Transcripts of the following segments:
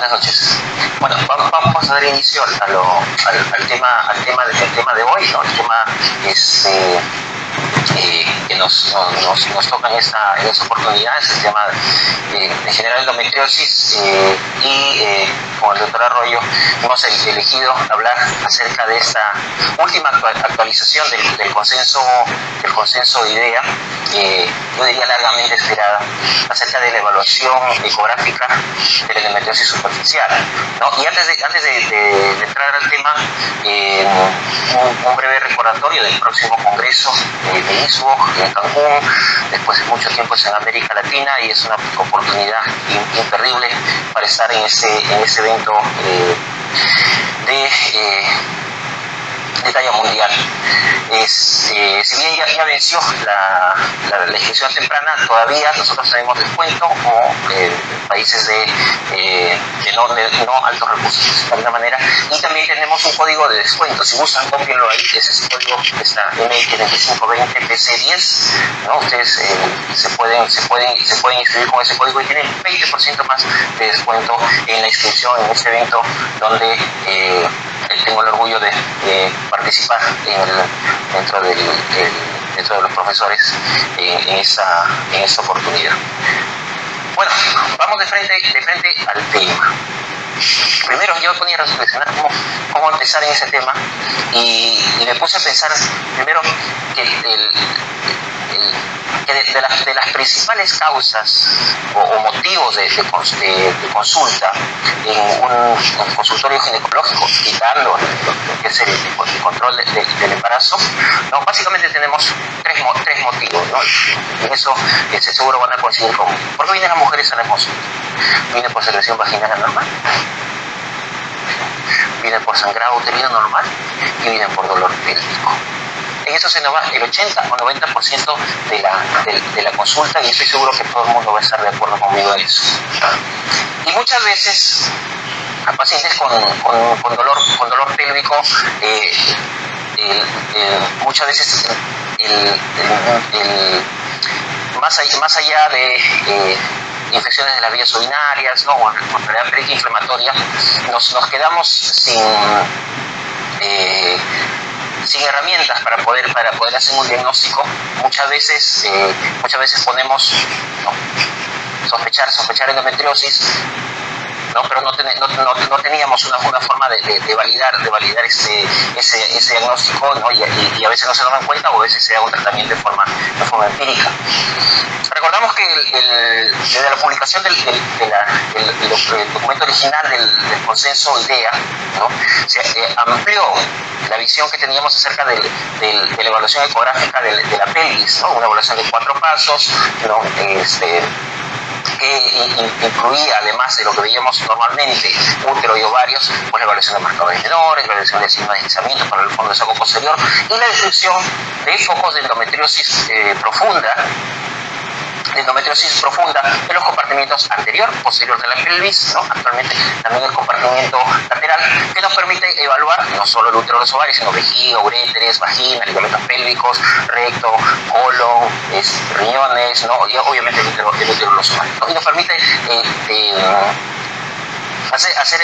Buenas noches. Bueno, vamos a dar inicio al tema de hoy, ¿no? El tema que nos toca en esta oportunidad es el tema de generar endometriosis con el doctor Arroyo hemos elegido hablar acerca de esta última actualización del consenso de IDEA, yo diría largamente esperada, acerca de la evaluación ecográfica de la endometriosis superficial, ¿no? Y antes de entrar al tema, un breve recordatorio del próximo congreso de ISWOG en Cancún, después de mucho tiempo en América Latina, y es una oportunidad imperdible para estar en ese evento de talla mundial. Si bien ya venció la inscripción temprana, todavía nosotros tenemos descuento como países de no altos recursos de alguna manera, y también tenemos un código de descuento. Si gustan, cómpienlo ahí, ese es el código que está M7520 PC10, ¿no? Ustedes se pueden inscribir con ese código y tienen 20% más de descuento en la inscripción en este evento, donde tengo el orgullo de participar dentro de los profesores en esa oportunidad. Bueno, vamos de frente al tema. Primero yo ponía a reflexionar cómo empezar en ese tema, y me puse a pensar primero que de las principales causas o motivos de consulta en un consultorio ginecológico, quitando lo que es el control del embarazo, ¿no? Básicamente tenemos tres motivos, ¿no? Y en eso seguro van a coincidir conmigo. ¿Por qué vienen las mujeres a la consulta? Vienen por secreción vaginal anormal, vienen por sangrado uterino normal y vienen por dolor pélvico. En eso se nos va el 80 o 90% de la consulta, y estoy seguro que todo el mundo va a estar de acuerdo conmigo en eso. Y muchas veces a pacientes con dolor pélvico, muchas veces más allá de infecciones de las vías urinarias, ¿no? O enfermedad pélvica inflamatoria, nos quedamos sin herramientas para poder hacer un diagnóstico. Muchas veces ponemos, ¿no?, sospechar endometriosis, ¿no? Pero no teníamos una forma de validar ese diagnóstico, ¿no? Y a veces no se nos dan cuenta, o a veces se da un tratamiento de forma empírica. Recordamos que desde la publicación del documento original del consenso IDEA, ¿no?, se amplió la visión que teníamos acerca de la evaluación ecográfica de la pelvis, ¿no? Una evaluación de 4 pasos, ¿no? Que incluía, además de lo que veíamos normalmente, útero y ovarios, pues la evaluación de marcadores menores, la evaluación de signos de deslizamiento para el fondo de saco posterior, y la descripción de focos de endometriosis profunda en los compartimientos anterior, posterior de la pelvis, ¿no? Actualmente también el compartimento lateral, que nos permite evaluar no solo el útero de los ovarios, sino vejiga, uréteres, vagina, ligamentos pélvicos, recto, colon, riñones, ¿no? Y obviamente el útero de los ovarios, ¿no? Y nos permite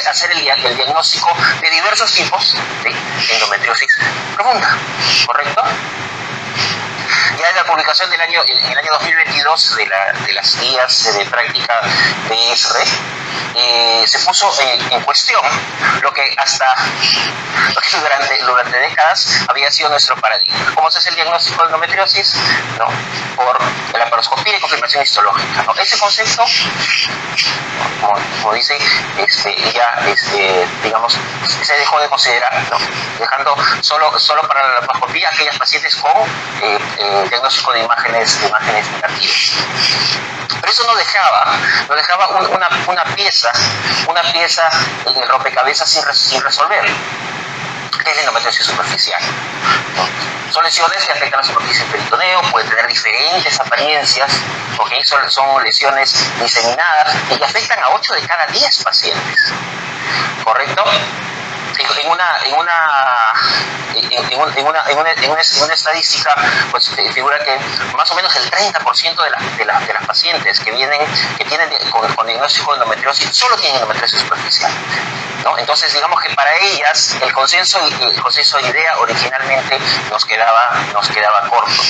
hacer el diagnóstico de diversos tipos de endometriosis profunda, ¿correcto? Ya en la publicación en el año 2022 de las guías de práctica de ESRE, se puso en cuestión lo que durante décadas había sido nuestro paradigma. ¿Cómo se hace el diagnóstico de endometriosis? ¿No? Por la laparoscopía y confirmación histológica, ¿no? Ese concepto, como dice, digamos, se dejó de considerar, ¿no? Dejando solo para la laparoscopía aquellas pacientes con diagnóstico de imágenes negativas. Pero eso nos dejaba una pieza en el rompecabezas sin resolver, que es la endometriosis superficial, ¿no? Son lesiones que afectan a la superficie del peritoneo, pueden tener diferentes apariencias, ¿okay? Son lesiones diseminadas y que afectan a 8 de cada 10 pacientes, ¿correcto? en una estadística, pues figura que más o menos el 30% de las pacientes que tienen con diagnóstico de endometriosis solo tienen endometriosis superficial, ¿no? Entonces, digamos que para ellas el consenso de idea originalmente nos quedaba corto,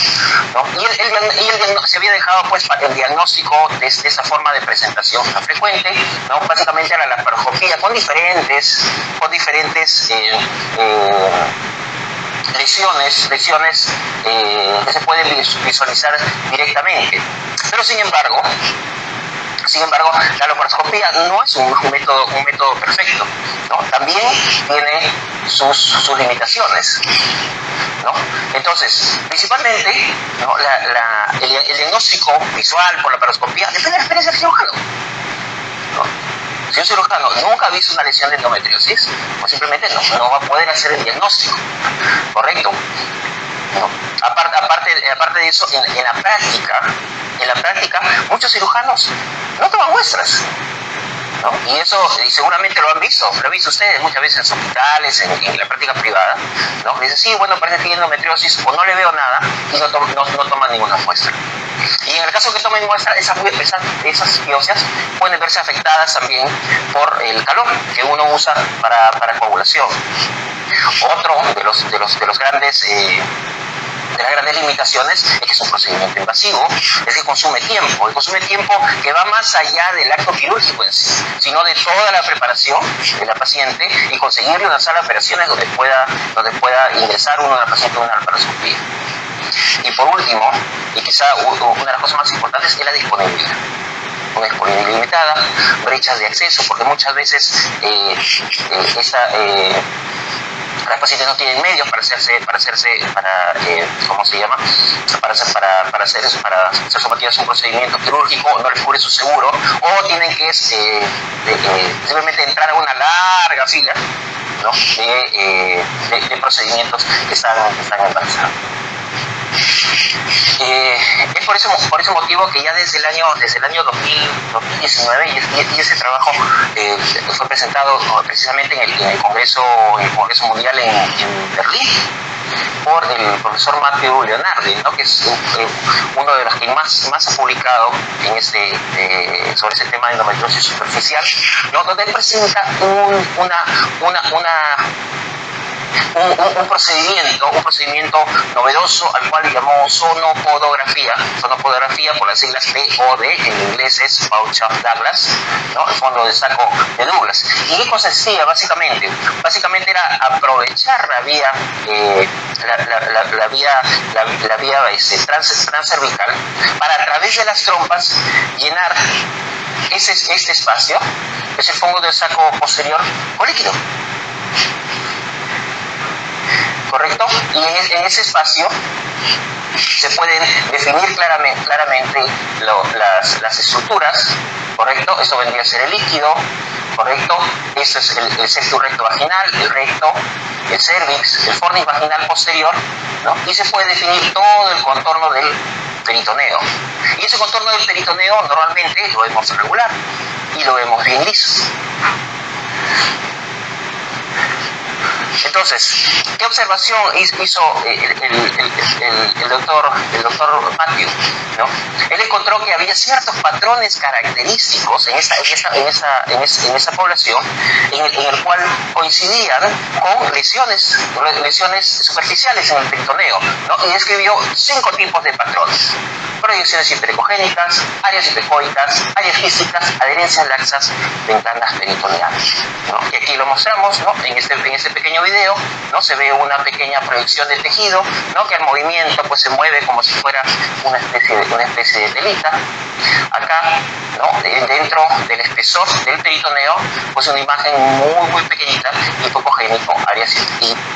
¿no? Y se había dejado pues el diagnóstico de esta forma de presentación frecuente, ¿no? Básicamente era la laparoscopía con diferentes lesiones que se pueden visualizar directamente. Pero sin embargo, la laparoscopía no es un método perfecto, ¿no? También tiene sus limitaciones, ¿no? Entonces, principalmente, ¿no? el diagnóstico visual por la laparoscopía depende de la experiencia del cirujano, ¿no? Si un cirujano nunca ha visto una lesión de endometriosis, pues simplemente no va a poder hacer el diagnóstico, ¿correcto? ¿No? Aparte de eso, en la práctica, muchos cirujanos no toman muestras, ¿no? Y seguramente lo han visto ustedes muchas veces en los hospitales, en la práctica privada, ¿no? Dicen, sí, bueno, parece que tiene endometriosis, o no le veo nada, y no toman ninguna muestra. Y en el caso que tomen muestra, esas biopsias pueden verse afectadas también por el calor que uno usa para coagulación. Otro de las grandes limitaciones es que es un procedimiento invasivo, es que consume tiempo que va más allá del acto quirúrgico en sí, sino de toda la preparación de la paciente y conseguirle una sala de operaciones donde pueda ingresar uno de la paciente a una laparoscopía. Y por último, y quizá una de las cosas más importantes, es la disponibilidad. Una disponibilidad limitada, brechas de acceso, porque muchas veces las pacientes no tienen medios para ser sometidas a un procedimiento quirúrgico, no les cubre su seguro, o tienen que simplemente entrar a una larga fila, ¿no? de procedimientos que están avanzando. Es por ese motivo que ya desde el año 2019 y ese trabajo fue presentado precisamente en el Congreso Mundial en Berlín por el profesor Matthew Leonardi, ¿no? Que es uno de los que más ha publicado sobre ese tema de endometriosis superficial, ¿no? Donde él presenta un procedimiento novedoso al cual llamó sonopodografía, por las siglas POD, en inglés es Bauschaf-Douglas, ¿no? El fondo de saco de Douglas. ¿Y qué consistía básicamente? Básicamente era aprovechar la vía transcervical para, a través de las trompas, llenar este espacio, es el fondo del saco posterior, con líquido. ¿Correcto? Y en ese espacio se pueden definir claramente las estructuras, ¿correcto? Esto vendría a ser el líquido, ¿correcto? Esto es el sexto recto vaginal, el recto, el cervix, el fornix vaginal posterior, ¿no? Y se puede definir todo el contorno del peritoneo. Y ese contorno del peritoneo normalmente lo vemos irregular y lo vemos bien liso. Entonces, ¿qué observación hizo el doctor Matthew, ¿no? Él encontró que había ciertos patrones característicos en esa población en el cual coincidían con lesiones superficiales en el peritoneo, ¿no? Y describió 5 tipos de patrones: proyecciones hiperecogénicas, áreas hipecoicas, áreas físicas, adherencias laxas, ventanas peritoneales, ¿no? Y aquí lo mostramos, ¿no? En este pequeño video, ¿no? Se ve una pequeña proyección de tejido, ¿no? Que al movimiento pues se mueve como si fuera una especie de telita. Acá, ¿no? Dentro del espesor del peritoneo, pues una imagen muy pequeñita, hipocogénico, áreas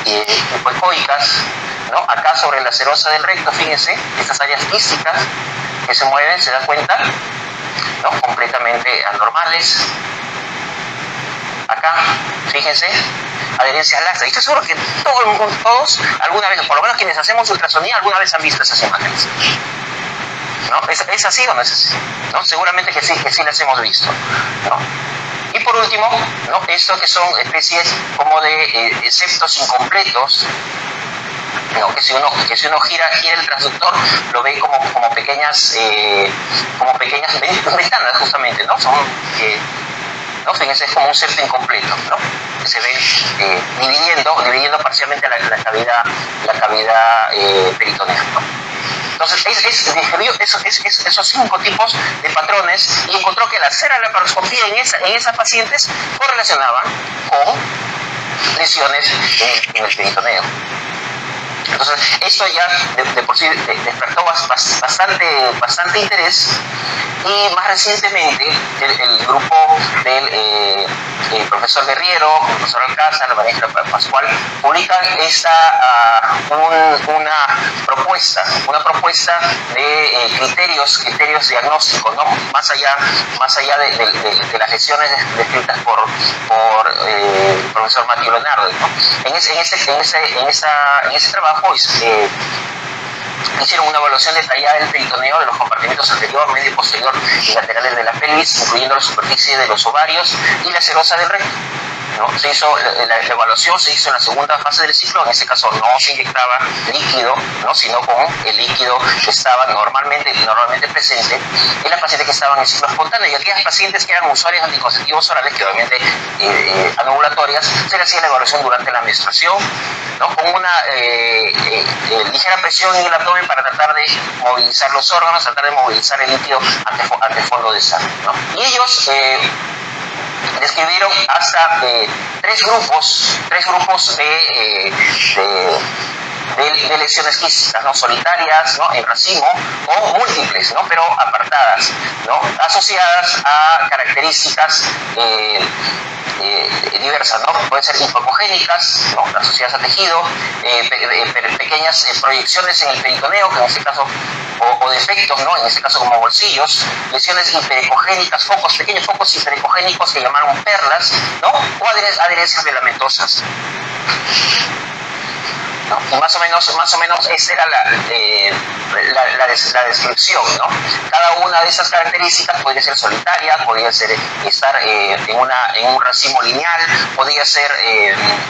hipoecoicas, ¿no? Acá sobre la serosa del recto, fíjense, estas áreas físicas que se mueven, se da cuenta, ¿no? Completamente anormales. Acá, fíjense, adherencia laxa. Y estoy seguro que todos alguna vez, por lo menos quienes hacemos ultrasonía, alguna vez han visto esas imágenes, ¿no? ¿Es así o no es así? ¿No? Seguramente que sí las hemos visto, ¿no? Y por último, ¿no? Esto que son especies como de septos incompletos, ¿no? que si uno gira el transductor, lo ve como pequeñas ventanas, justamente, ¿no? Son ¿no? Fíjense, es como un septo incompleto, ¿no? Que se ve dividiendo parcialmente la cavidad peritoneal, ¿no? Entonces, describió esos 5 tipos de patrones y encontró que la laparoscopía en esas pacientes correlacionaban con lesiones en el peritoneo. Entonces, esto ya de por sí despertó bastante interés, y más recientemente el grupo del profesor Guerriero, el profesor Alcázar, la maestra Pascual, publican una propuesta de criterios diagnósticos, ¿no? más allá de las lesiones descritas por el profesor Matthew Leonardo, ¿no? En ese trabajo hicieron una evaluación detallada del peritoneo, de los compartimentos anterior, medio, posterior y laterales de la pelvis, incluyendo la superficie de los ovarios y la serosa del recto, ¿no? La evaluación se hizo en la segunda fase del ciclo. En ese caso no se inyectaba líquido, ¿no? sino con el líquido que estaba normalmente presente en las pacientes que estaban en ciclo espontáneo, y aquellas pacientes que eran usuarias de anticonceptivos orales, que obviamente anovulatorias, se le hacía la evaluación durante la menstruación, ¿no? con una ligera presión en el abdomen para tratar de movilizar los órganos, tratar de movilizar el líquido ante fondo de sangre, ¿no? Y ellos describieron hasta 3 grupos de lesiones quísticas, ¿no? solitarias, ¿no? en racimo, o múltiples, ¿no? pero apartadas, ¿no? asociadas a características diversas, ¿no? pueden ser hipocogénicas, ¿no? asociadas a tejido, pequeñas proyecciones en el peritoneo, que en este caso, o defectos, ¿no? en este caso como bolsillos, lesiones hiperecogénicas, pequeños focos hiperecogénicos que llamaron perlas, ¿no? o adherencias filamentosas. ¿no? Y más o menos esa era la descripción, ¿no? Cada una de esas características podría ser solitaria, podría ser estar en un racimo lineal, podría ser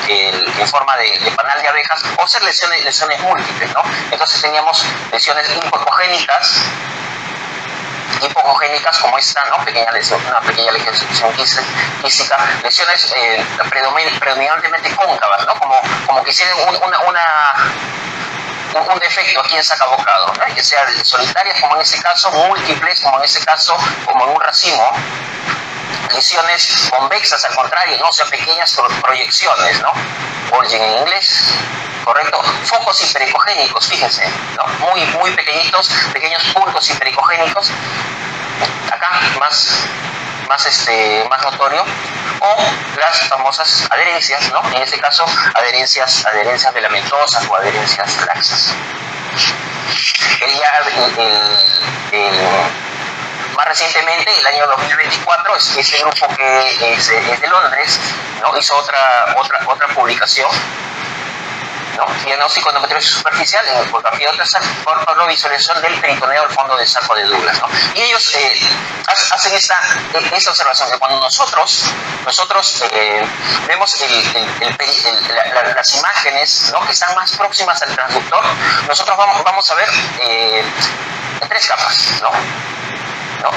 en forma de panal de abejas, o ser lesiones múltiples, ¿no? Entonces teníamos lesiones hipocogénicas como esta, ¿no? Una pequeña lesión quística, lesiones predominantemente cóncavas, ¿no? Como que tienen un defecto aquí en sacabocado, ¿no? que sea solitarias como en este caso, múltiples como en este caso, como en un racimo, lesiones convexas al contrario, ¿no? o sea, pequeñas proyecciones, ¿no? Bulging en inglés, correcto, focos hiperecogénicos, fíjense, ¿no? muy pequeños puntos hiperecogénicos, acá más notorio, o las famosas adherencias, ¿no? en este caso adherencias filamentosas o adherencias laxas. Más recientemente, el año 2024, ese grupo que es de Londres, ¿no? hizo otra publicación, ¿no? diagnóstico de endometriosis superficial en ecografía ultrasonic por visualización del peritoneo al fondo del saco de Douglas, ¿no? Y ellos hacen esta observación, que cuando nosotros vemos las imágenes, ¿no? que están más próximas al transductor, nosotros vamos a ver 3 capas, ¿no?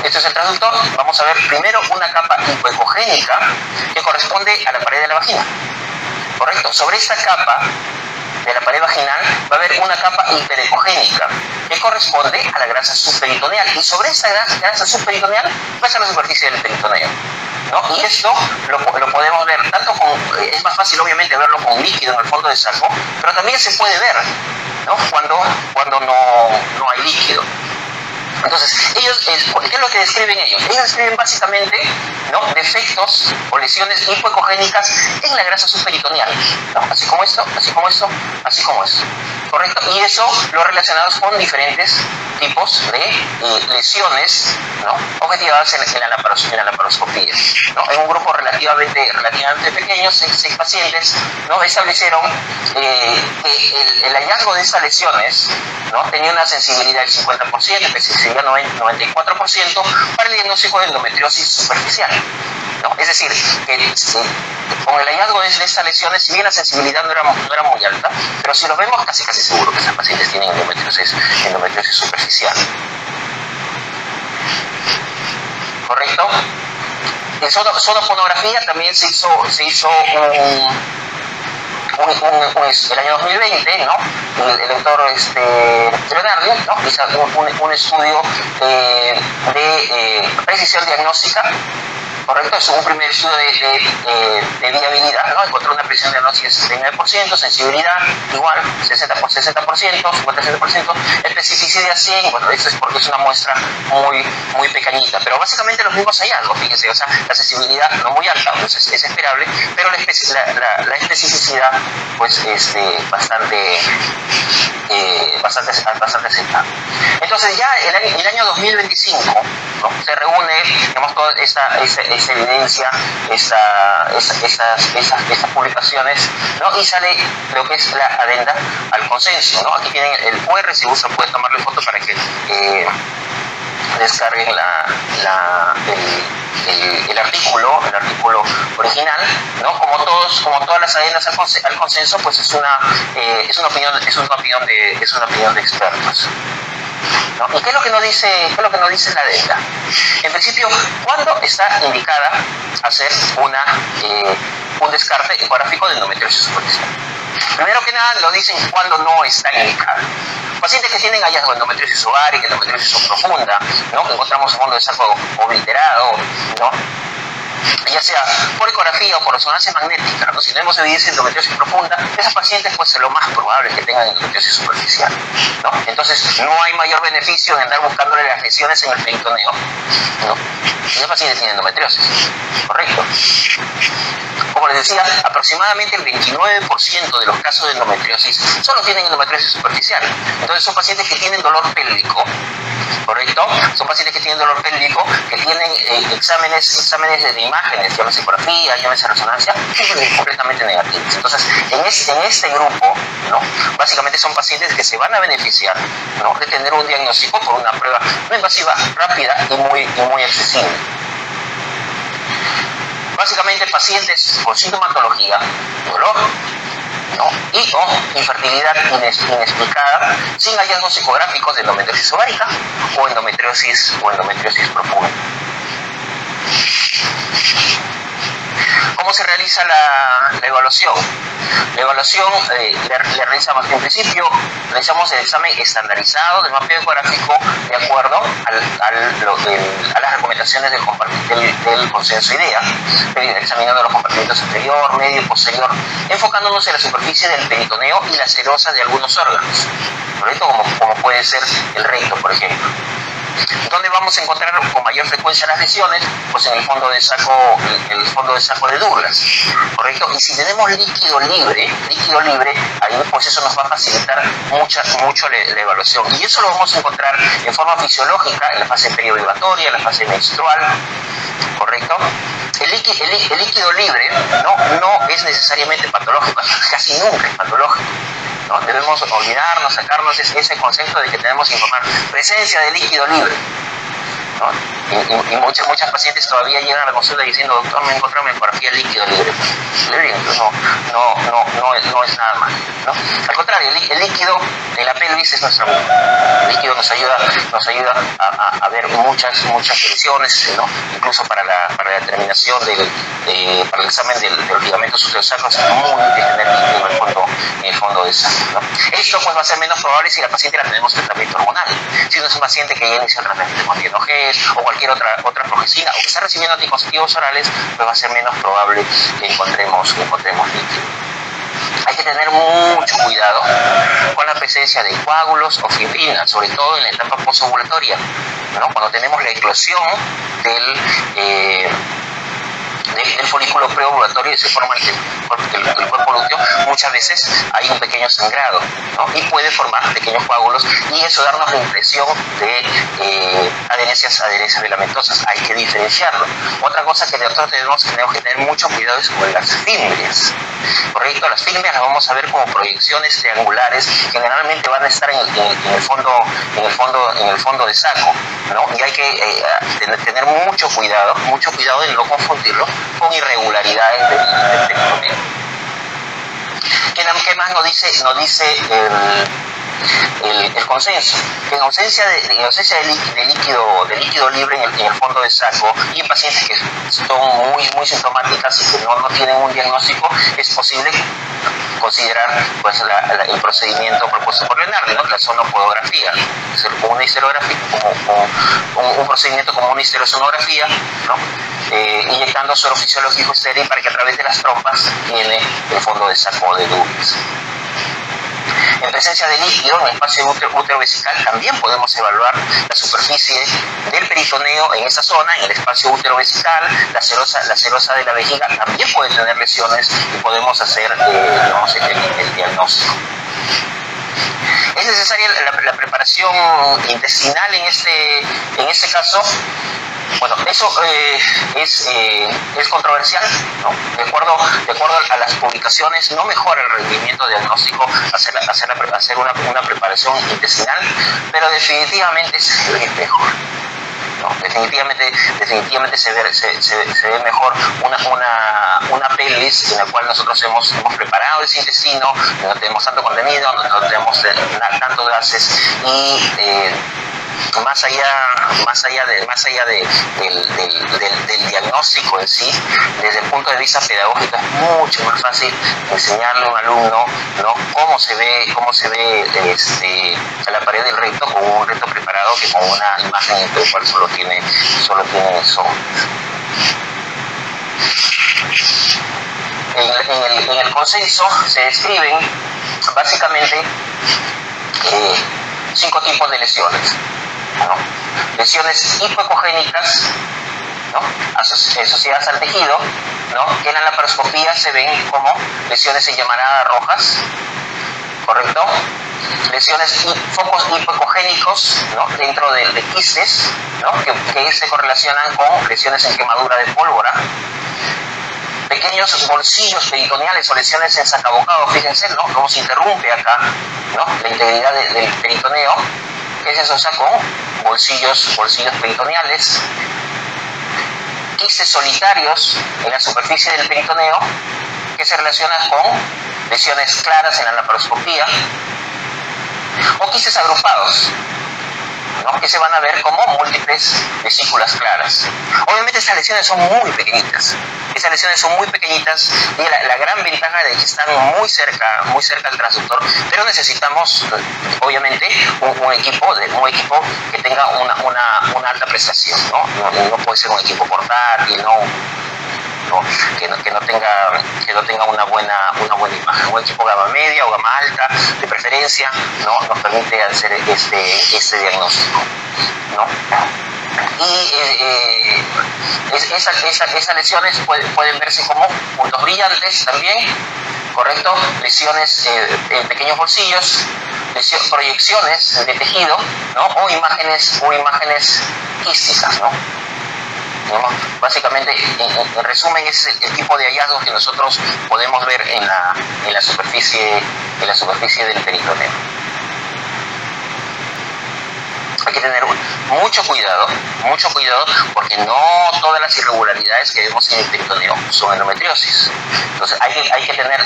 Este es el transductor. Vamos a ver primero una capa hipoecogénica que corresponde a la pared de la vagina, ¿correcto? Sobre esta capa de la pared vaginal va a haber una capa hiperecogénica que corresponde a la grasa subperitoneal, y sobre esa grasa subperitoneal va a ser la superficie del peritoneo, ¿no? Y esto lo podemos ver tanto es más fácil obviamente verlo con líquido en el fondo del saco, pero también se puede ver, ¿no? cuando no hay líquido. Entonces, ellos, ¿qué es lo que describen ellos? Ellos describen básicamente, ¿no? defectos o lesiones hipoecogénicas en la grasa subperitoneal, ¿no? así como esto, ¿correcto? Y eso lo relacionamos con diferentes tipos de lesiones, ¿no? objetivadas en la laparoscopía, ¿no? En un grupo relativamente pequeño, 6 pacientes, ¿no? establecieron que el hallazgo de estas lesiones, ¿no? tenía una sensibilidad del 50%, especificidad 94% para el diagnóstico de endometriosis superficial, ¿no? Es decir, que con el hallazgo de estas lesiones, si bien la sensibilidad no era muy alta, pero si los vemos casi seguro que estos pacientes tienen endometriosis superficial. ¿Correcto? En sonografía también se hizo el año 2020, ¿no? El doctor Leonardo, ¿no? Hizo un estudio de precisión diagnóstica. Correcto, es un primer estudio de viabilidad, ¿no? Encontró una precisión diagnóstica de 69%, sensibilidad igual, 60%, 50%, especificidad 100%, bueno, eso es porque es una muestra muy pequeñita, pero básicamente los mismos hallazgos, fíjense, o sea, la sensibilidad no muy alta, pues es esperable, pero la especificidad, pues, bastante aceptable. Entonces ya el año 2025, ¿no? Se reúne, digamos, toda esa evidencia, esas publicaciones, ¿no? Y sale lo que es la adenda al consenso, ¿no? Aquí tienen el QR, si gustan pueden tomarle foto para que descarguen el artículo original, ¿no? Como todas las adendas al consenso, pues es una opinión de expertos, ¿no? ¿Y qué es lo que nos dice la adenda? En principio, ¿cuándo está indicada hacer un descarte ecográfico de endometriosis superficial? Primero que nada, lo dicen cuando no está indicada. Pacientes que tienen hallazgo de endometriosis ovárica, endometriosis subprofunda, ¿no? Encontramos fondo de saco obliterado, ¿no? Ya sea por ecografía o por resonancia magnética, ¿no? Si tenemos evidencia de endometriosis profunda, esos pacientes pues lo más probable es que tengan endometriosis superficial, ¿no? Entonces no hay mayor beneficio en andar buscándole las lesiones en el peritoneo, ¿no? Y los pacientes tienen endometriosis, correcto. Como les decía, aproximadamente el 29% de los casos de endometriosis solo tienen endometriosis superficial. Entonces son pacientes que tienen dolor pélvico, ¿correcto? Son pacientes que tienen dolor pélvico, que tienen exámenes de imágenes, llámese ecografía, llámese resonancia, completamente negativos. Entonces, en este grupo, ¿no? Básicamente son pacientes que se van a beneficiar, ¿no? De tener un diagnóstico por una prueba no invasiva, rápida y muy accesible. Básicamente pacientes con sintomatología, dolor, ¿no? O infertilidad inexplicada, sin hallazgos ecográficos de endometriosis ovárica o endometriosis profunda. ¿Cómo se realiza la evaluación? La evaluación la realizamos en principio, realizamos el examen estandarizado del mapeo ecográfico de acuerdo a las recomendaciones del consenso IDEA, examinando los compartimentos anterior, medio y posterior, enfocándonos en la superficie del peritoneo y las serosas de algunos órganos, ¿correcto? Como puede ser el recto, por ejemplo. ¿Dónde vamos a encontrar con mayor frecuencia las lesiones? Pues en el fondo de saco de Douglas, ¿correcto? Y si tenemos líquido libre, ahí pues eso nos va a facilitar mucho la evaluación. Y eso lo vamos a encontrar en forma fisiológica, en la fase periovulatoria, en la fase menstrual, ¿correcto? El líquido libre no es necesariamente patológico, casi nunca es patológico, ¿no? Debemos olvidarnos, sacarnos ese concepto de que tenemos que informar presencia de líquido libre, ¿no? Y muchas pacientes todavía llegan a la consulta diciendo: doctor, me encontré una ecografía líquido libre. No es nada más, ¿no? Al contrario, el líquido de la pelvis es nuestro amigo. El líquido nos ayuda a ver muchas lesiones, ¿no? Incluso para la determinación para el examen del ligamento sucrosacro es muy útil tener líquido en el fondo del saco, ¿no? Esto pues va a ser menos probable si la paciente la tenemos en tratamiento hormonal. Si no es un paciente que ya inicia el tratamiento con Tienogel o cualquier otra progestina, o que está recibiendo anticonceptivos orales, pues va a ser menos probable que encontremos líquido. Hay que tener mucho cuidado con la presencia de coágulos o fibrina, sobre todo en la etapa posovulatoria, ¿no? Cuando tenemos la eclosión del folículo preovulatorio y se forma el cuerpo lúteo, muchas veces hay un pequeño sangrado, ¿no? Y puede formar pequeños coágulos y eso darnos la impresión de adherencias filamentosas. Hay que diferenciarlo. Otra cosa que nosotros tenemos que tener mucho cuidado es con las fímbrias. Correcto, las fímbrias las vamos a ver como proyecciones triangulares, generalmente van a estar en el fondo de saco, ¿no? Y hay que tener mucho cuidado de no confundirlo con irregularidades del peritoneo. ¿Qué más nos dice el consenso? Que en ausencia de líquido libre en el fondo de saco y en pacientes que son muy sintomáticas y que no tienen un diagnóstico, es posible considerar pues el procedimiento propuesto por Leonardo, ¿no? La sonopodografía, un procedimiento como una histerosonografía, ¿no? Inyectando suero fisiológico estéril para que a través de las trompas llene el fondo de saco de Dubis. En presencia de líquido en el espacio útero-vesical también podemos evaluar la superficie del peritoneo en esa zona, en el espacio útero-vesical. La serosa de la vejiga también puede tener lesiones y podemos hacer el diagnóstico. ¿Es necesaria la preparación intestinal en este caso? Bueno, eso es controversial, ¿no? De acuerdo a las publicaciones, no mejora el rendimiento diagnóstico hacer una preparación intestinal, pero definitivamente se ve mejor. No, definitivamente se ve mejor una pelvis en la cual nosotros hemos preparado ese intestino, no tenemos tanto contenido, no tenemos tantos gases y más allá del diagnóstico en sí, desde el punto de vista pedagógico es mucho más fácil enseñarle a un alumno, ¿no? cómo se ve a la pared del recto con un recto preparado que con una imagen en la cual solo tiene sombras. En el consenso se describen básicamente 5 tipos de lesiones, ¿no? Lesiones hipoecogénicas, ¿no? Asociadas al tejido, ¿no? Que en la laparoscopía se ven como lesiones en llamaradas rojas, ¿correcto? Focos hipoecogénicos, ¿no? Dentro de quistes, ¿no? que se correlacionan con lesiones en quemadura de pólvora. Pequeños bolsillos peritoneales o lesiones en sacabocado, fíjense, ¿no? Cómo se interrumpe acá, ¿no? La integridad del peritoneo, que se asocia con bolsillos peritoneales. Quistes solitarios en la superficie del peritoneo, que se relacionan con lesiones claras en la laparoscopía. O quistes agrupados, ¿no? Que se van a ver como múltiples vesículas claras. Obviamente estas lesiones son muy pequeñitas. Y la gran ventaja de que están muy cerca al transductor, pero necesitamos obviamente un equipo que tenga una alta prestación, ¿no? No puede ser un equipo portátil, que no tenga una buena imagen. Un equipo gama media o gama alta, de preferencia, ¿no? Nos permite hacer este diagnóstico, ¿no? Y esas lesiones pueden verse como puntos brillantes también, ¿correcto? Lesiones en pequeños bolsillos, proyecciones de tejido, ¿no? O imágenes quísticas, ¿no? Básicamente, en resumen, ese es el tipo de hallazgos que nosotros podemos ver en la superficie del peritoneo. Hay que tener mucho cuidado, porque no todas las irregularidades que vemos en el peritoneo son endometriosis. Entonces hay que tener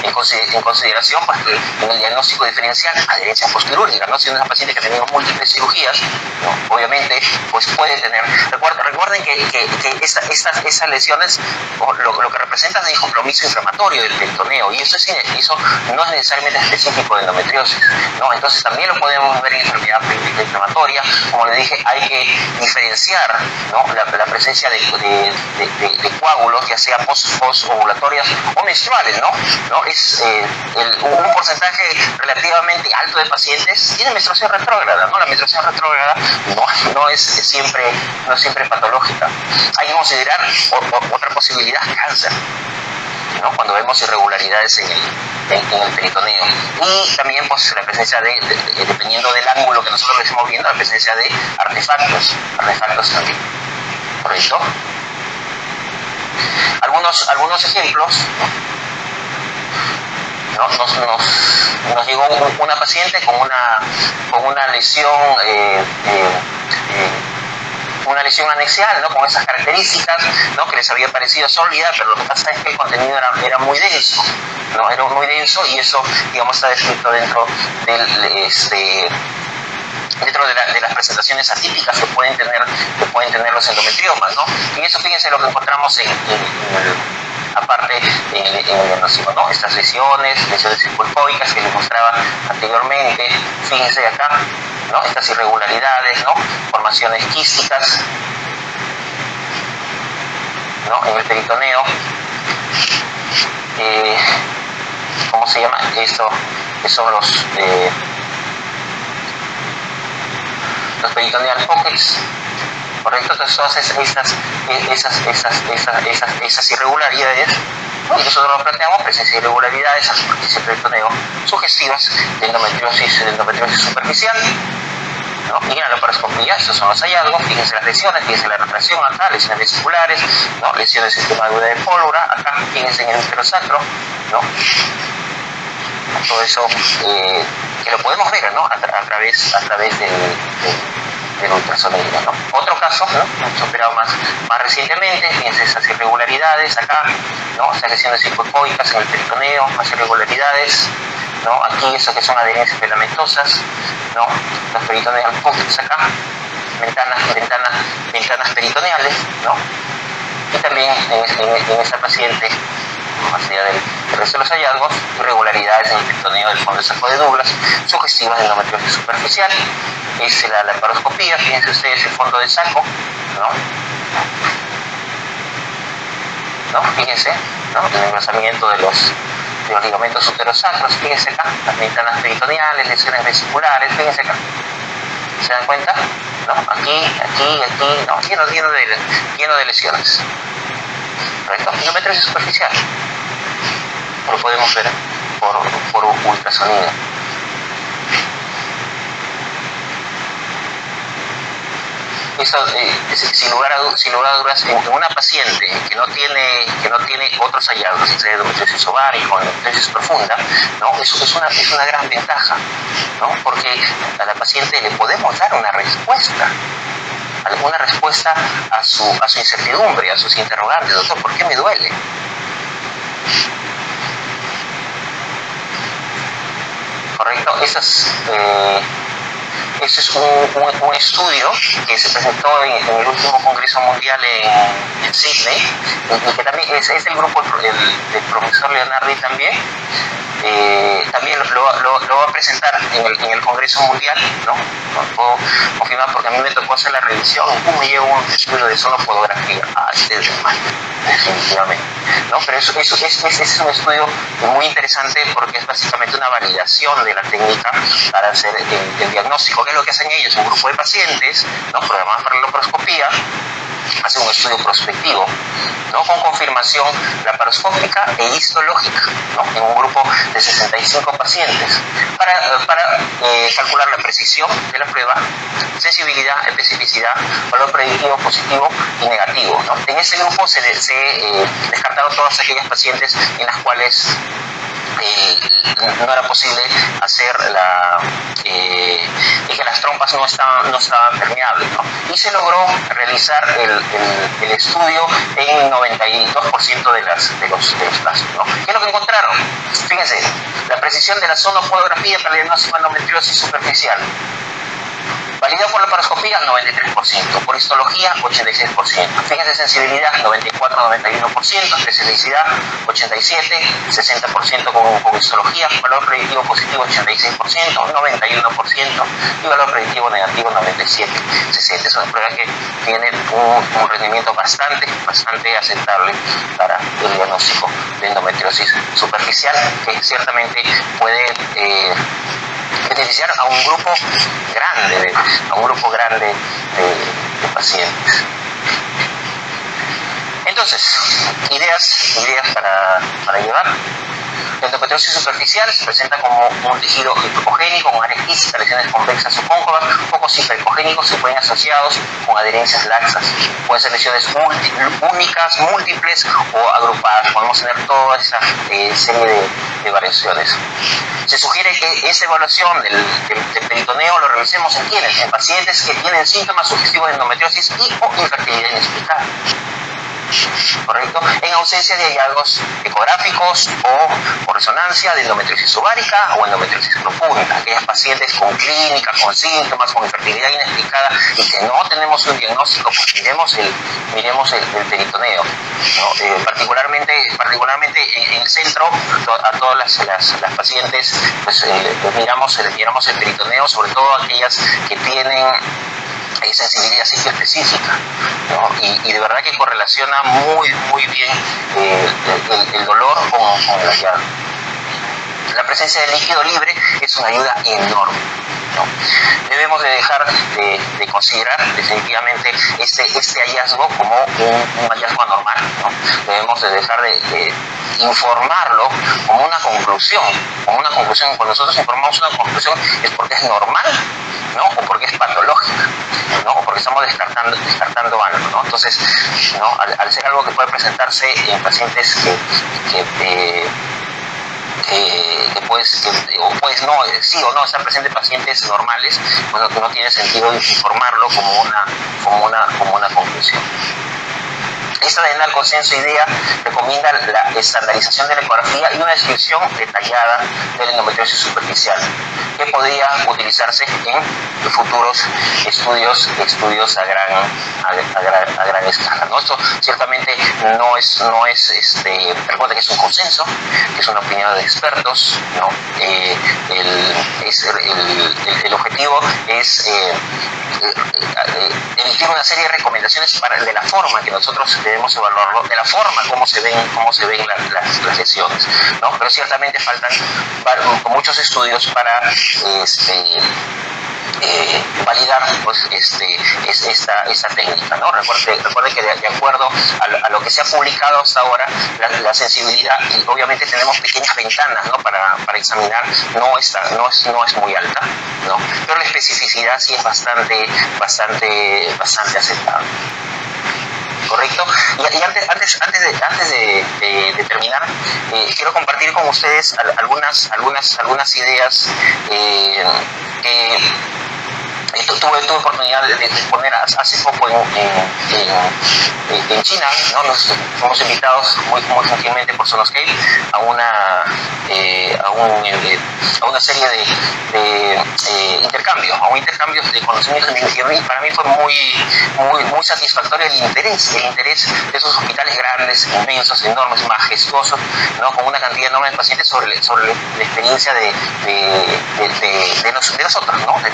en consideración pues, que en el diagnóstico diferencial adherencia postquirúrgica, ¿no? Si una paciente que ha tenido múltiples cirugías, ¿no? Obviamente pues puede tener. Recuerden que esas lesiones lo que representan es el compromiso inflamatorio del peritoneo, y eso no es necesariamente específico de endometriosis, ¿no? Entonces también lo podemos ver en enfermedad inflamatoria, como le dije, hay que diferenciar, ¿no?, la presencia de coágulos, ya sea posovulatorias o menstruales, ¿no? Es un porcentaje relativamente alto de pacientes tiene menstruación retrógrada, ¿no? La menstruación retrógrada no es siempre patológica. Hay que considerar otra posibilidad, cáncer, ¿no?, cuando vemos irregularidades en el peritoneo. Y también, pues, la presencia dependiendo del ángulo que nosotros le estemos viendo, la presencia de artefactos también. ¿Correcto? Algunos ejemplos, ¿no? Nos llegó una paciente con una lesión anexial, ¿no?, con esas características, ¿no?, que les había parecido sólida, pero lo que pasa es que el contenido era muy denso, ¿no? Era muy denso, y eso, digamos, está descrito dentro de las presentaciones atípicas que pueden tener los endometriomas, ¿no? Y eso, fíjense lo que encontramos aparte en el diagnóstico, ¿no? Estas lesiones circoicóicas que les mostraba anteriormente, fíjense acá, ¿no?, estas irregularidades, ¿no?, formaciones quísticas, ¿no?, en el peritoneo. ¿Cómo se llama esto? Que son los peritoneal pockets, ¿correcto? Entonces, todas esas irregularidades, ¿no?, y nosotros lo planteamos, presencia de irregularidades a la superficie del peritoneo sugestivas de endometriosis superficial, ¿no? Y en la laparoscopía, estos son los hallazgos, fíjense las lesiones, fíjense la retracción acá, lesiones vesiculares, ¿no?, lesiones del sistema de pólvora, acá, fíjense en el útero sacro, ¿no? Todo eso que lo podemos ver, ¿no?, a través del ultrasonido, ¿no? Otro caso, ¿no?, hemos operado más recientemente, fíjense esas irregularidades acá, ¿no?, esas lesiones circoicóicas en el peritoneo, más irregularidades, ¿no? Aquí eso que son adherencias filamentosas, ¿no?, los peritoneal pockets acá, ventanas peritoneales, ¿no? Y también en esta paciente, más allá del resto de los hallazgos, irregularidades en el peritoneo del fondo de saco de Douglas, sugestivas de endometriosis superficial. Es la laparoscopía, fíjense ustedes el fondo de saco, ¿no? Fíjense, ¿no?, el engrosamiento de los ligamentos uterosacros, fíjense acá, las ventanas peritoneales, lesiones vesiculares, fíjense acá. ¿Se dan cuenta? ¿No? Aquí, ¿no?, lleno de lesiones. ¿Correcto? Endometriosis superficial. Lo podemos ver por ultrasonido. Eso, sin lugar a dudas, en una paciente que no tiene otros hallazgos de endometriosis ovárica o endometriosis profunda, ¿no?, es una gran ventaja, ¿no?, porque a la paciente le podemos dar una respuesta a su incertidumbre, a sus interrogantes. Doctor, ¿por qué me duele? ¿Correcto? Ese es un estudio que se presentó en el último Congreso Mundial en Sydney, y que también es el grupo del profesor Leonardi también. También lo va a presentar en el Congreso Mundial, ¿no? No puedo confirmar porque a mí me tocó hacer la revisión, me llevo un estudio de sonopodografía. Este es mal, definitivamente, ¿no? Pero eso es un estudio muy interesante porque es básicamente una validación de la técnica para hacer el diagnóstico. ¿Qué es lo que hacen ellos? Un grupo de pacientes, ¿no?, programados para la laparoscopía, hace un estudio prospectivo, ¿no?, con confirmación laparoscópica e histológica, ¿no?, en un grupo de 65 pacientes para calcular la precisión de la prueba, sensibilidad, especificidad, valor predictivo positivo y negativo, ¿no? En ese grupo se descartaron todas aquellas pacientes en las cuales no era posible hacer y que las trompas no estaban permeables, ¿no? Y se logró realizar el estudio en 92% de los casos, ¿no? ¿Qué es lo que encontraron? Fíjense, la precisión de la sonopodografía para el diagnóstico de endometriosis superficial Validado por laparoscopía, 93%. Por histología, 86%. Fíjense, sensibilidad, 94-91%. Especificidad, 87%. 60% con histología. Valor predictivo positivo, 86%. 91%. Y valor predictivo negativo, 97-60%. Es una prueba que tiene un rendimiento bastante aceptable para el diagnóstico de endometriosis superficial, que ciertamente puede beneficiar a un grupo grande de pacientes. Entonces, ideas para llevar. La endometriosis superficial se presenta como un tejido hipercogénico con áreas quísticas, lesiones convexas o cóncavas, pocos hipercogénicos se pueden asociados con adherencias laxas. Pueden ser lesiones únicas, múltiples o agrupadas. Podemos tener toda esa serie de variaciones. Se sugiere que esa evaluación del peritoneo lo realizemos en quienes, en pacientes que tienen síntomas sugestivos de endometriosis y o infertilidad inexplicada. ¿Correcto? En ausencia de hallazgos ecográficos o por resonancia de endometriosis ovárica o endometriosis profunda, aquellas pacientes con clínica, con síntomas, con infertilidad inexplicada y que no tenemos un diagnóstico, pues miremos el peritoneo, ¿no? Particularmente en el centro, a todas las pacientes, pues miramos el peritoneo, sobre todo aquellas que tienen sensibilidad específica, ¿no? Y de verdad que correlaciona muy bien el dolor con el hallazgo. La presencia de líquido libre es una ayuda enorme, ¿no? Debemos de dejar de considerar definitivamente este hallazgo como un hallazgo anormal, ¿no? Debemos de dejar de informarlo como una conclusión. Cuando nosotros informamos una conclusión es porque es normal, ¿no? O porque es patológica, ¿no? O porque estamos descartando algo, ¿no? Entonces, ¿no? Al ser algo que puede presentarse en pacientes sí o no estar presente en pacientes normales, pues no tiene sentido informarlo como una conclusión. Esta adenal consenso idea recomienda la estandarización de la ecografía y una descripción detallada de la endometriosis superficial que podría utilizarse en futuros estudios a gran escala, ¿no? Esto ciertamente no es recuerda que es un consenso, que es una opinión de expertos, ¿no? El objetivo es emitir una serie de recomendaciones de la forma que nosotros debemos evaluarlo, de la forma como se ven las lesiones, ¿no? Pero ciertamente faltan muchos estudios para validar pues esta técnica, ¿no? Recuerde que de acuerdo a lo que se ha publicado hasta ahora, la sensibilidad, y obviamente tenemos pequeñas ventanas, ¿no? para examinar, no es muy alta, ¿no? Pero la especificidad sí es bastante aceptable. ¿Correcto? Y antes de terminar, quiero compartir con ustedes algunas ideas que tuve oportunidad de exponer hace poco en China, ¿no? Nos fuimos invitados muy gentilmente por Sonoscape a una serie de intercambios de conocimientos, y para mí fue muy satisfactorio el interés de esos hospitales grandes, inmensos, enormes, majestuosos, ¿no? Con una cantidad enorme de pacientes sobre la experiencia de nosotros, ¿no? De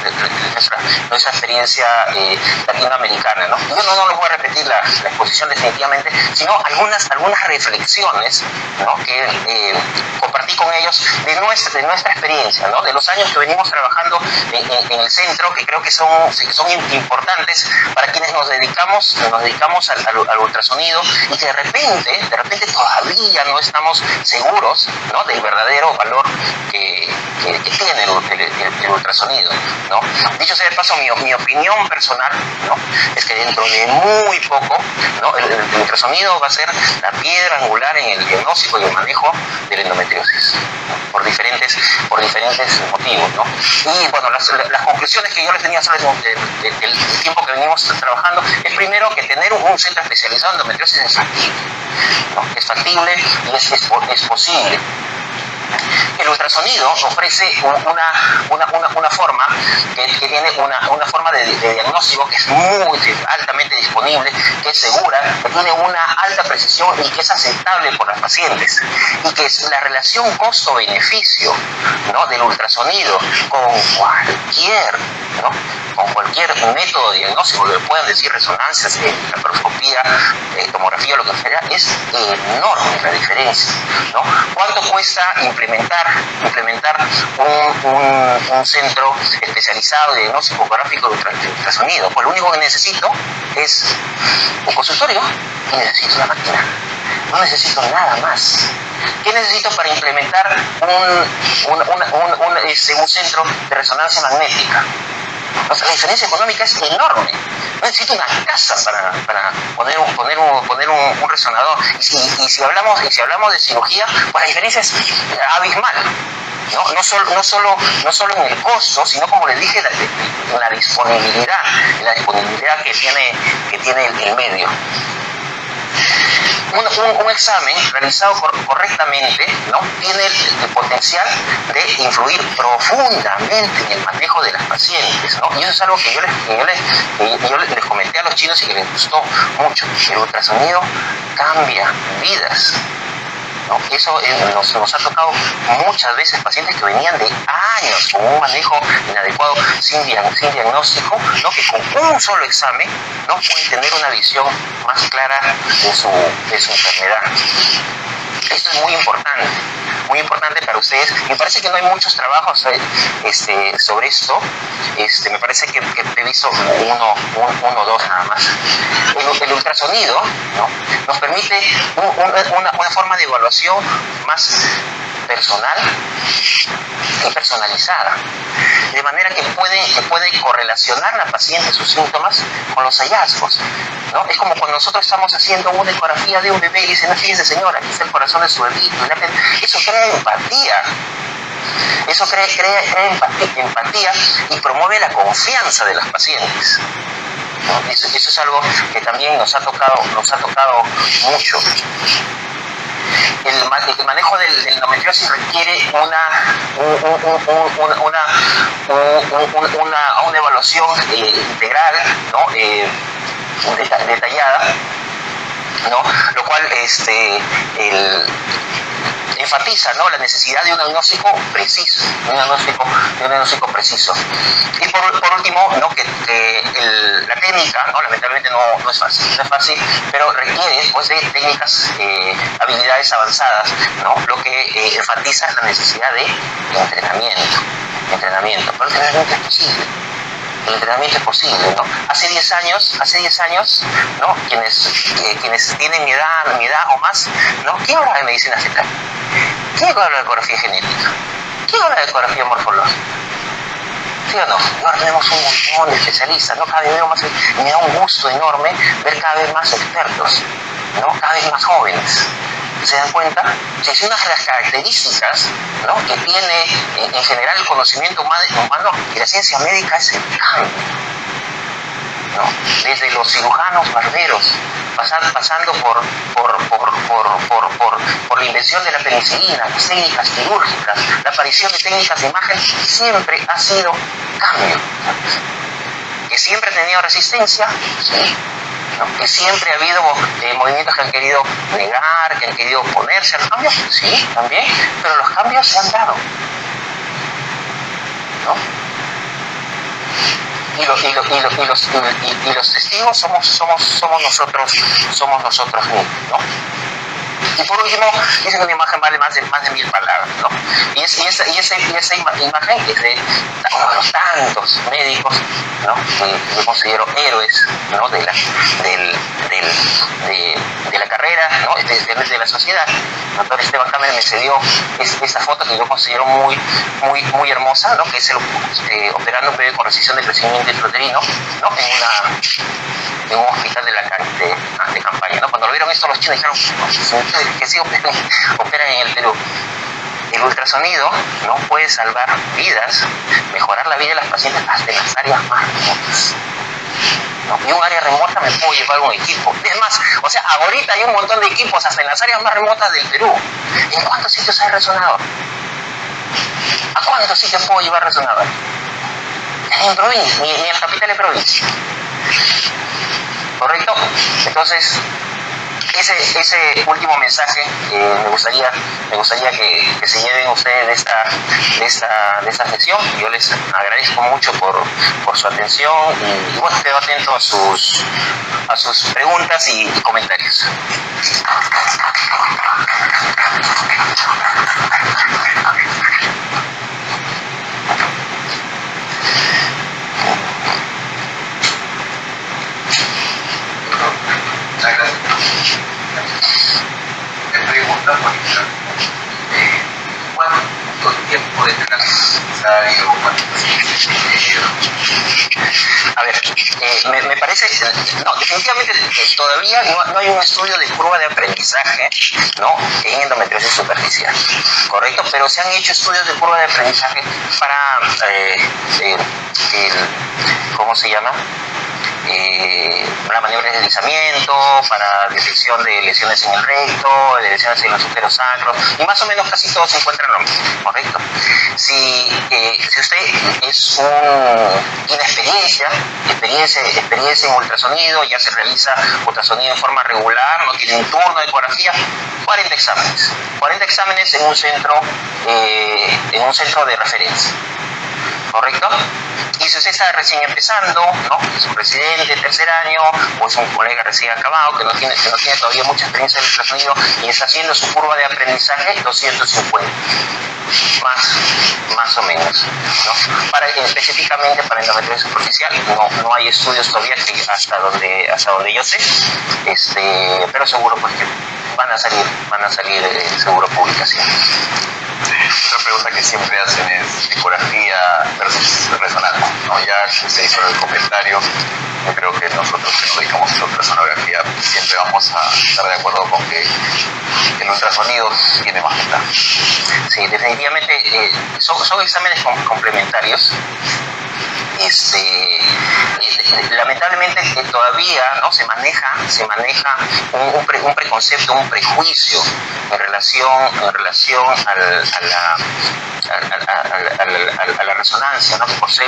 nuestra experiencia latinoamericana, ¿no? Yo no les voy a repetir la exposición definitivamente, sino algunas reflexiones, ¿no? Que compartí con ellos de nuestra experiencia, ¿no? De los años que venimos trabajando en el centro, que creo que son importantes para quienes nos dedicamos al ultrasonido, y que de repente todavía no estamos seguros, ¿no? Del verdadero valor que tiene el ultrasonido, ¿no? Dicho sea de paso, mi opinión personal, ¿no? Es que dentro de muy poco, ¿no? El ultrasonido va a ser la piedra angular en el diagnóstico y el manejo de la endometriosis, ¿no? por diferentes motivos, ¿no? Y bueno, las conclusiones que yo les tenía sobre el tiempo que venimos trabajando es, primero, que tener un centro especializado en endometriosis es factible, ¿no? Es factible y es posible. El ultrasonido ofrece una forma que que tiene una forma de diagnóstico que es muy altamente disponible, que es segura, que tiene una alta precisión y que es aceptable por las pacientes, y que es la relación costo-beneficio, ¿no?, del ultrasonido con cualquier método diagnóstico, que puedan decir resonancias, laparoscopía, tomografía, lo que sea, es enorme la diferencia, ¿no? ¿Cuánto cuesta implementar un centro especializado de diagnóstico ecográfico de ultrasonido? Pues lo único que necesito es un consultorio y necesito una máquina. No necesito nada más. ¿Qué necesito para implementar un centro de resonancia magnética? O sea, la diferencia económica es enorme. No necesito una casa para poner un resonador. Y si hablamos de cirugía, pues la diferencia es abismal. No solo en el costo, sino, como les dije, en la disponibilidad que tiene el medio. Un examen realizado correctamente, ¿no?, tiene el potencial de influir profundamente en el manejo de las pacientes, ¿no? Y eso es algo que yo les comenté a los chinos y que les gustó mucho. El ultrasonido cambia vidas, ¿no? Eso nos ha tocado muchas veces pacientes que venían de años con un manejo inadecuado, sin diagnóstico, ¿no?, que con un solo examen no pueden tener una visión más clara de su enfermedad. Esto es muy importante para ustedes. Me parece que no hay muchos trabajos sobre esto. Me parece que he visto uno o dos nada más. El ultrasonido, ¿no?, nos permite una forma de evaluación más personal y personalizada, de manera que puede correlacionar la paciente sus síntomas con los hallazgos, ¿no? Es como cuando nosotros estamos haciendo una ecografía de un bebé y dicen: fíjese, señora, aquí está el corazón de su bebé. Eso crea empatía. Eso crea empatía y promueve la confianza de las pacientes, ¿no? Eso es algo que también nos ha tocado mucho. El manejo del endometriosis requiere una evaluación integral, ¿no?, detallada, ¿no?, lo cual enfatiza, ¿no?, la necesidad de un diagnóstico preciso, Y por último, ¿no?, que la técnica, ¿no?, lamentablemente no es fácil, pero requiere, pues, de técnicas, habilidades avanzadas, ¿no?, lo que enfatiza la necesidad de entrenamiento. Pero el entrenamiento es posible, ¿no? Hace 10 años, ¿no?, quienes tienen mi edad o más, ¿no?, ¿quién habla de medicina fetal? ¿Quién habla de ecografía genética? ¿Quién habla de ecografía morfológica? ¿Sí o no? Ahora tenemos un montón de especialistas, ¿no? Cada vez más, me da un gusto enorme ver cada vez más expertos, ¿no?, cada vez más jóvenes. ¿Se dan cuenta? Es una de las características, ¿no?, que tiene en general el conocimiento humano, y la ciencia médica es el cambio, ¿no? Desde los cirujanos barberos, pasando por la invención de la penicilina, las técnicas quirúrgicas, la aparición de técnicas de imagen, siempre ha sido cambio, ¿sabes? Que siempre ha tenido resistencia, sí, ¿no? Que siempre ha habido movimientos que han querido negar, que han querido oponerse a los cambios, sí, también, pero los cambios se han dado, ¿no? Y los testigos somos nosotros mismos, ¿no? Y por último, dice que una imagen vale más de 1000 palabras, ¿no? Y esa imagen es de uno de los tantos médicos, ¿no?, que yo considero héroes, ¿no?, de la carrera, ¿no?, de la sociedad. El doctor Esteban Kammer me cedió esta foto que yo considero muy hermosa, ¿no?, que es operando un bebé con restricción de crecimiento intrauterino, ¿no?, en un hospital de campaña, ¿no? Cuando lo vieron esto, los chinos dijeron que sí operan en el Perú. El ultrasonido, ¿no?, puede salvar vidas, mejorar la vida de las pacientes hasta en las áreas más remotas, ¿no? Y un área remota me puedo llevar un equipo. Es más, o sea, ahorita hay un montón de equipos hasta en las áreas más remotas del Perú. ¿En cuántos sitios hay resonador? ¿A cuántos sitios puedo llevar resonador? Hay ni en capital de provincia. ¿Correcto? Entonces, ese último mensaje me gustaría que se lleven ustedes de esta sesión. Yo les agradezco mucho por su atención y bueno, quedo atento a sus preguntas y comentarios. Me pregunta, por ejemplo, ¿cuánto tiempo de clase necesario? A ver, me parece, no, definitivamente todavía no hay un estudio de curva de aprendizaje, ¿no?, en endometriosis superficial, ¿correcto? Pero se han hecho estudios de curva de aprendizaje para, ¿cómo se llama?, la maniobra de deslizamiento, para detección de lesiones en el recto, de lesiones en los úteros sacros, y más o menos casi todos se encuentran lo mismo, ¿correcto? Si usted tiene experiencia en ultrasonido, ya se realiza ultrasonido en forma regular, no tiene un turno de ecografía, 40 exámenes en un centro de referencia, ¿correcto? Y si usted está recién empezando, ¿no?, es un residente de tercer año o es un colega recién acabado que no tiene todavía mucha experiencia en el ultrasonido y está haciendo su curva de aprendizaje, 250 más o menos, ¿no? Específicamente para endometriosis superficial no hay estudios todavía que hasta donde yo sé, pero seguro pues que van a salir seguro publicaciones. Otra pregunta que siempre hacen es ecografía versus resonancia, ¿no? Ya que se hizo el comentario, yo creo que nosotros que nos dedicamos a la ultrasonografía siempre vamos a estar de acuerdo con que el ultrasonido tiene más ventaja. Sí, definitivamente son exámenes complementarios. Lamentablemente todavía no se maneja un preconcepto, un prejuicio en relación a la resonancia, ¿no?, por ser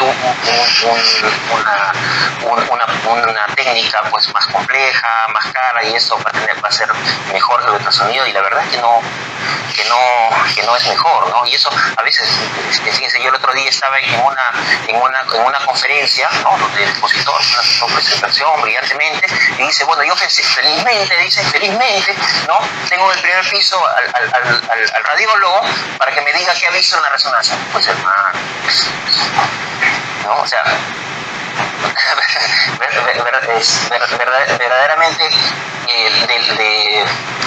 una técnica pues más compleja, más cara, y eso va a ser mejor que el ultrasonido, y la verdad es que no es mejor, ¿no? Y eso a veces, fíjense, yo el otro día estaba en una conferencia, ¿no?, donde el expositor hizo una presentación brillantemente y dice, bueno, yo felizmente, ¿no?, tengo en el primer piso al radiólogo para que me diga qué ha visto en la resonancia. Pues hermano, ¿no? O sea, verdaderamente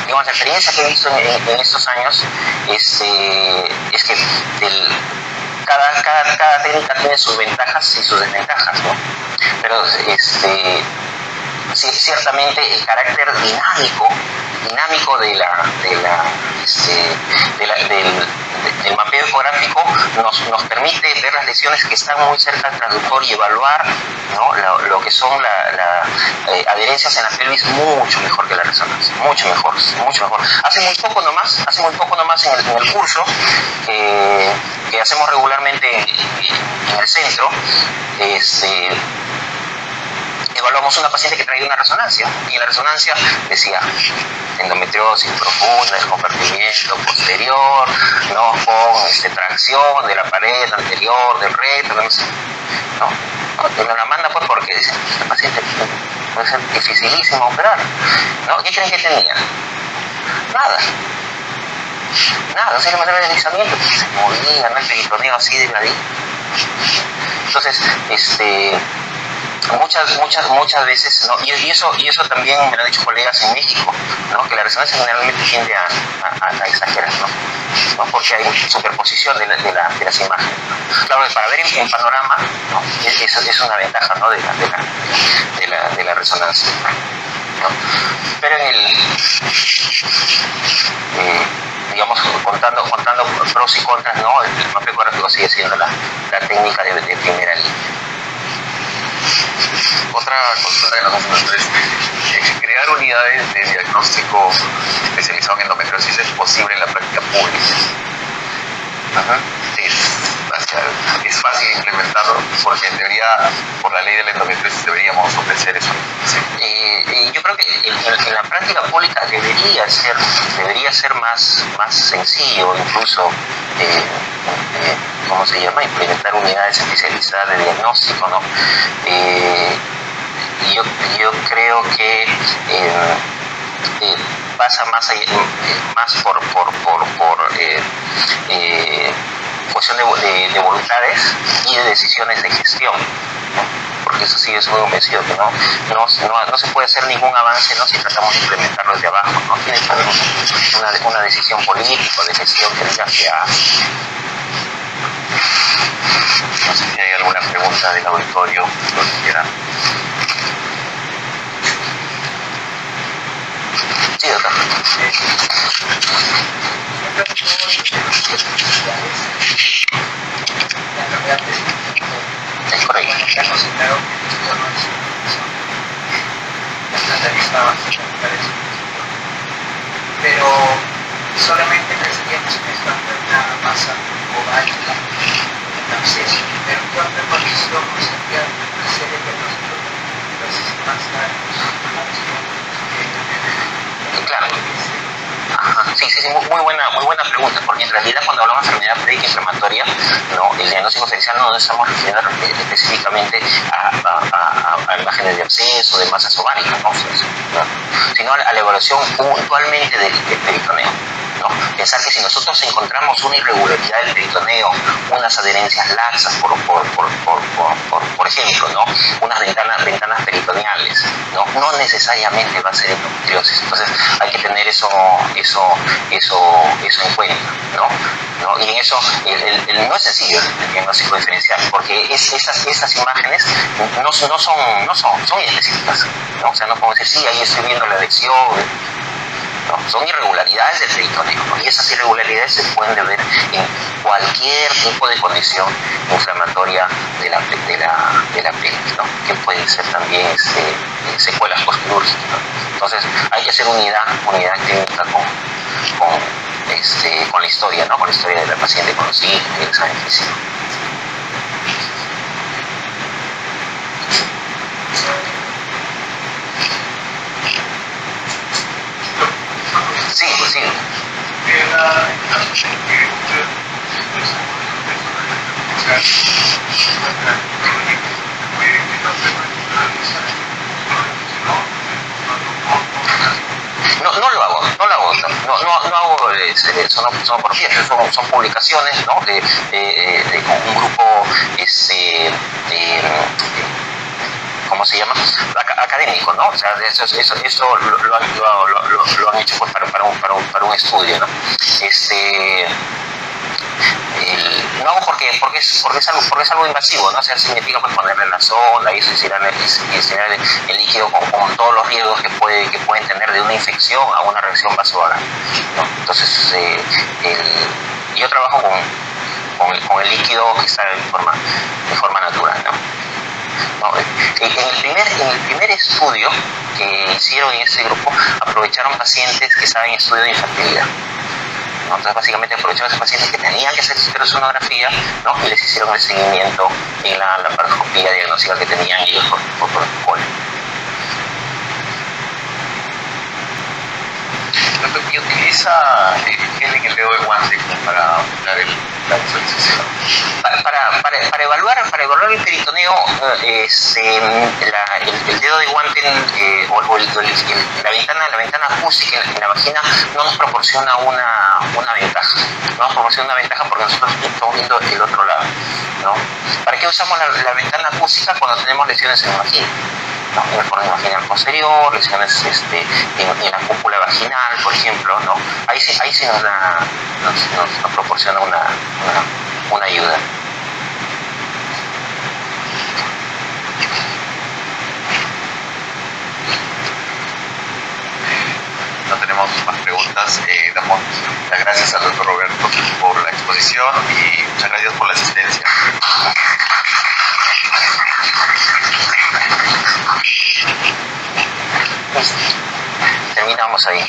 digamos, la experiencia que he visto en estos años es que cada técnica tiene sus ventajas y sus desventajas, ¿no? Pero sí, ciertamente el carácter dinámico del mapeo ecográfico nos permite ver las lesiones que están muy cerca del transductor y evaluar, ¿no?, lo que son adherencias en la pelvis mucho mejor que la resonancia, mucho mejor. Hace muy poco nomás en el curso que hacemos regularmente en el centro, evaluamos una paciente que traía una resonancia, y en la resonancia decía endometriosis profunda, descompartimiento posterior, ¿no?, con tracción de la pared anterior del recto, no sé, ¿no? Y nos la manda pues porque dice, esta paciente puede ser dificilísimo operar, ¿no? ¿Qué creen que tenía? Nada, se le mandaba el deslizamiento, se movía, ¿no?, el peritoneo así de ladito. Entonces, muchas veces, ¿no?, y eso también me lo han dicho colegas en México, ¿no?, que la resonancia generalmente tiende a exagerar, ¿no? Porque hay superposición de las imágenes, ¿no? Claro que para ver en panorama, ¿no?, eso es una ventaja, ¿no?, de la resonancia, ¿no? Pero digamos, contando pros y contras, ¿no?, el mapeo ecográfico sigue siendo la técnica de primera línea. Otra consulta que nos hacen es crear unidades de diagnóstico especializado en endometriosis es posible en la práctica pública. Ajá. Sí, sea, es fácil implementarlo porque en teoría, por la ley de la endometriosis, deberíamos ofrecer eso. ¿Sí? Yo creo que en la práctica pública debería ser más sencillo, incluso, ¿cómo se llama? Implementar unidades especializadas de diagnóstico, ¿no? Yo creo que pasa más por cuestión de voluntades y de decisiones de gestión, ¿no? Porque eso sí es muy convencido que no se puede hacer ningún avance, ¿no?, si tratamos de implementarlo desde abajo, ¿no? Tiene que haber una decisión política de gestión que diga que no sé si hay alguna pregunta del auditorio, lo que quieran. Sí, doctor. Es correcto. Pero solamente pensaríamos en esto ante una masa oval en absceso, pero ¿qué otra condición nos sería hacer el diagnóstico de masa? Claro. Sí, muy buena pregunta, porque en realidad cuando hablamos de enfermedad previa inflamatoria, ¿no?, el diagnóstico diferencial no nos estamos refiriendo específicamente a imágenes de absceso, de masas ováricas, ¿no?, sino a la evaluación puntualmente del peritoneo, ¿no? Pensar que si nosotros encontramos una irregularidad del peritoneo, unas adherencias laxas, por ejemplo, ¿no?, unas ventanas peritoneales, no necesariamente va a ser endometriosis. Entonces hay que tener eso en cuenta, ¿no? Y en eso no es sencillo el diagnóstico diferencial, porque esas imágenes son específicas, ¿no? O sea, no podemos decir, sí, ahí estoy viendo la lesión. No, son irregularidades del peritoneo, ¿no? Y esas irregularidades se pueden ver en cualquier tipo de condición inflamatoria de la pelvis, ¿no?, que pueden ser también secuelas postquirúrgicas, ¿no? Entonces hay que hacer unidad clínica con la historia, ¿no?, con la historia de la paciente, con los síntomas y el examen físico. Sí. No lo hago, son por fiestas, son publicaciones, ¿no?, de un grupo, ¿cómo se llama?, académico, ¿no? O sea, eso lo han hecho, pues, para un estudio, ¿no? No hago porque es algo invasivo, ¿no? O sea, significa, pues, ponerle la sonda y incinerar el líquido con todos los riesgos que pueden tener de una infección a una reacción vasovagal, ¿no? Entonces, yo trabajo con el líquido que está de forma natural, ¿no? En el primer estudio que hicieron en ese grupo, aprovecharon pacientes que estaban en estudio de infertilidad, ¿no? Entonces, básicamente aprovecharon a esos pacientes que tenían que hacer ultrasonografía, ¿no?, y les hicieron el seguimiento en la laparoscopía diagnóstica que tenían ellos por protocolo. ¿Y utiliza el gel en el dedo de guante para aumentar la visualización? Para evaluar el peritoneo, el dedo de guante la ventana acústica en la vagina no nos proporciona una ventaja. No nos proporciona una ventaja porque nosotros estamos viendo el otro lado, ¿no? ¿Para qué usamos la ventana acústica cuando tenemos lesiones en la vagina? ¿No? En el forno vaginal posterior, lesiones en la cúpula vaginal, por ejemplo, ¿no? Ahí sí nos proporciona una ayuda. No tenemos más preguntas. Damos las gracias al doctor Roberto por la exposición y muchas gracias por la asistencia. Terminamos ahí.